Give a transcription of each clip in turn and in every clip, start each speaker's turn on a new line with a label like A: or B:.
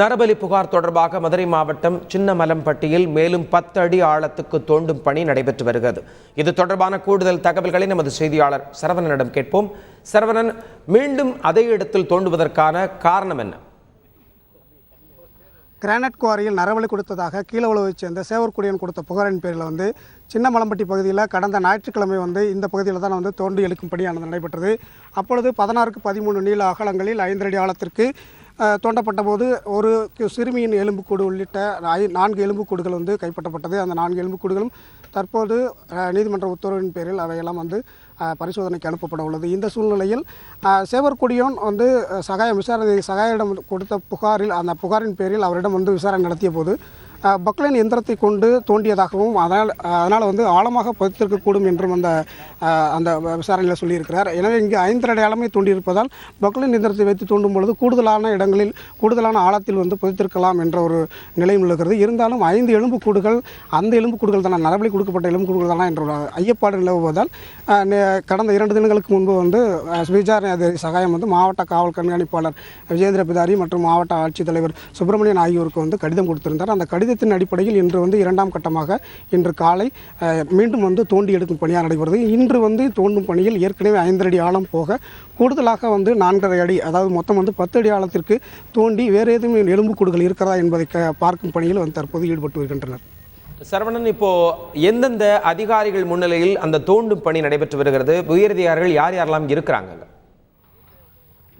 A: நரபலி புகார் தொடர்பாக மதுரை மாவட்டம் சின்னமலம்பட்டியில் மேலும் 10 அடி ஆழத்துக்கு தோண்டும் பணி நடைபெற்று வருகிறது. இது தொடர்பான கூடுதல் தகவல்களை நமது செய்தியாளர் சரவணனிடம் கேட்போம். சரவணன், மீண்டும் அதே இடத்தில் தோண்டுவதற்கான காரணம் என்ன?
B: கிரானைட் குவாரியில் நரபலி கொடுத்ததாக கீழவுளவைச் சேர்ந்த சேவற்குடியன் கொடுத்த புகாரின் பேரில் சின்னமலம்பட்டி பகுதியில் கடந்த ஞாயிற்றுக்கிழமை இந்த பகுதியில் தான் தோண்டி எழுக்கும் பணியானது நடைபெற்றது. அப்பொழுது 16க்கு 13 நீள அகலங்களில் 5 அடி ஆழத்திற்கு தோண்டப்பட்ட போது ஒரு சிறுமியின் எலும்புக்கூடு உள்ளிட்ட 4 எலும்புக்கூடுகள் கைப்பற்றப்பட்டது. அந்த 4 எலும்புக்கூடுகளும் தற்போது நீதிமன்ற உத்தரவின் பேரில் அவையெல்லாம் பரிசோதனைக்கு அனுப்பப்பட உள்ளது. இந்த சூழ்நிலையில் சேவற்குடியோன் சகாயிடம் கொடுத்த புகாரில் அந்த புகாரின் பேரில் அவரிடம் விசாரணை நடத்திய போது பக்லைன் எந்திரத்தை கொண்டு தோண்டியதாகவும் அதனால் ஆழமாக பதித்திருக்கக்கூடும் என்றும் அந்த விசாரணையில் சொல்லியிருக்கிறார். எனவே இங்கு 5 அடி ஆழமே தோண்டியிருப்பதால் பக்லைன் எந்திரத்தை வைத்து தோண்டும் பொழுது கூடுதலான இடங்களில் கூடுதலான ஆழத்தில் பதித்திருக்கலாம் என்ற ஒரு நிலையும் இருக்கிறது. இருந்தாலும் 5 எலும்புக்கூடுகள் அந்த எலும்புக்கூடுகள் தானே, நரபலி கொடுக்கப்பட்ட எலும்புக்கூடுகள் தானே என்ற ஒரு ஐயப்பாடு நிலவுவதால் கடந்த 2 தினங்களுக்கு முன்பு விசாரணை அதிகாரி சகாயம் மாவட்ட காவல் கண்காணிப்பாளர் விஜேந்திர பிதாரி மற்றும் மாவட்ட ஆட்சித்தலைவர் சுப்பிரமணியன் ஆகியோருக்கு கடிதம் கொடுத்திருந்தார். அந்த கடிதத்தின் அடிப்படையில் இன்று 2ஆம் கட்டமாக இன்று காலை மீண்டும் தோண்டி எடுக்கும் பணியாக நடைபெறுது. இன்று தோண்டும் பணியில் ஏற்கனவே 5 அடி ஆழம் போக கூடுதலாக 4.5 அடி, அதாவது மொத்தம் 10 அடி ஆழத்திற்கு தோண்டி வேறு ஏதும் எலும்புக்கூடுகள் இருக்கிறதா என்பதை பார்க்கும் பணியில் தற்போது ஈடுபட்டு வருகின்றனர்.
A: சரவணன், இப்போ எந்தெந்த அதிகாரிகள் முன்னிலையில் அந்த தோண்டும் பணி நடைபெற்று வருகிறது? உயரதிகாரிகள் யார் யாரெல்லாம் இருக்கிறாங்க?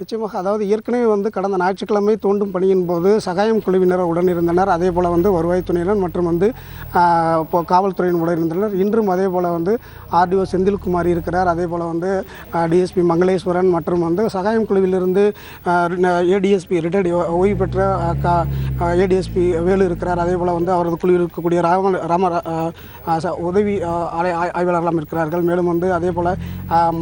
B: நிச்சயமாக, அதாவது ஏற்கனவே கடந்த ஞாயிற்றுக்கிழமை தோண்டும் பணியின் போது சகாயம் குழுவினர் உடனிருந்தனர். அதே போல் வருவாய்த்துறையினர் மற்றும் காவல்துறையினர் உடனிருந்தனர். இன்றும் அதே போல் ஆர்டிஓ செந்தில்குமார் இருக்கிறார். அதே போல் டிஎஸ்பி மங்களேஸ்வரன் மற்றும் சகாயம் குழுவிலிருந்து ஏடிஎஸ்பி ரிட்டையர்டு ஓய்வு பெற்ற ஏடிஎஸ்பி வேலு இருக்கிறார். அதே போல் அவரது குழுவில் இருக்கக்கூடிய உதவி ஆய்வாளர்களும் இருக்கிறார்கள். மேலும் அதே போல்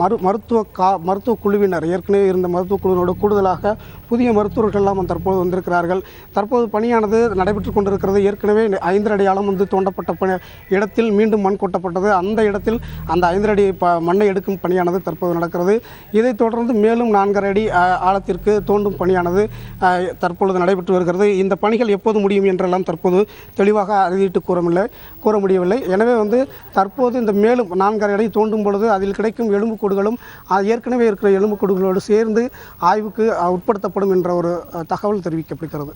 B: மருத்துவ குழுவினர், ஏற்கனவே இருந்த மருத்துவ குழுவினோடு கூடுதலாக புதிய மருத்துவர்கள்லாம் தற்போது வந்திருக்கிறார்கள். தற்போது பணியானது நடைபெற்று கொண்டிருக்கிறது. ஏற்கனவே 5 அடி ஆழம் தோண்டப்பட்ட இடத்தில் மீண்டும் மண் கொட்டப்பட்டது. அந்த இடத்தில் அந்த 5 அடி மண்ணை எடுக்கும் பணியானது தற்போது நடக்கிறது. இதைத் தொடர்ந்து மேலும் 4.5 அடி ஆழத்திற்கு தோண்டும் பணியானது தற்பொழுது நடைபெற்று வருகிறது. இந்த பணிகள் எப்போது முடியும் என்றெல்லாம் தற்போது தெளிவாக அறிவிட்டு கூற முடியவில்லை. எனவே தற்போது இந்த மேலும் 4.5 அடி தோண்டும் பொழுது அதில் கிடைக்கும் எலும்புக்கூடுகளும் ஏற்கனவே இருக்கிற எலும்புக்கூடுகளோடு சேர்ந்து ஆய்வுக்கு உட்படுத்தப்படும் என்ற ஒரு தகவல் தெரிவிக்கப்படுகிறது.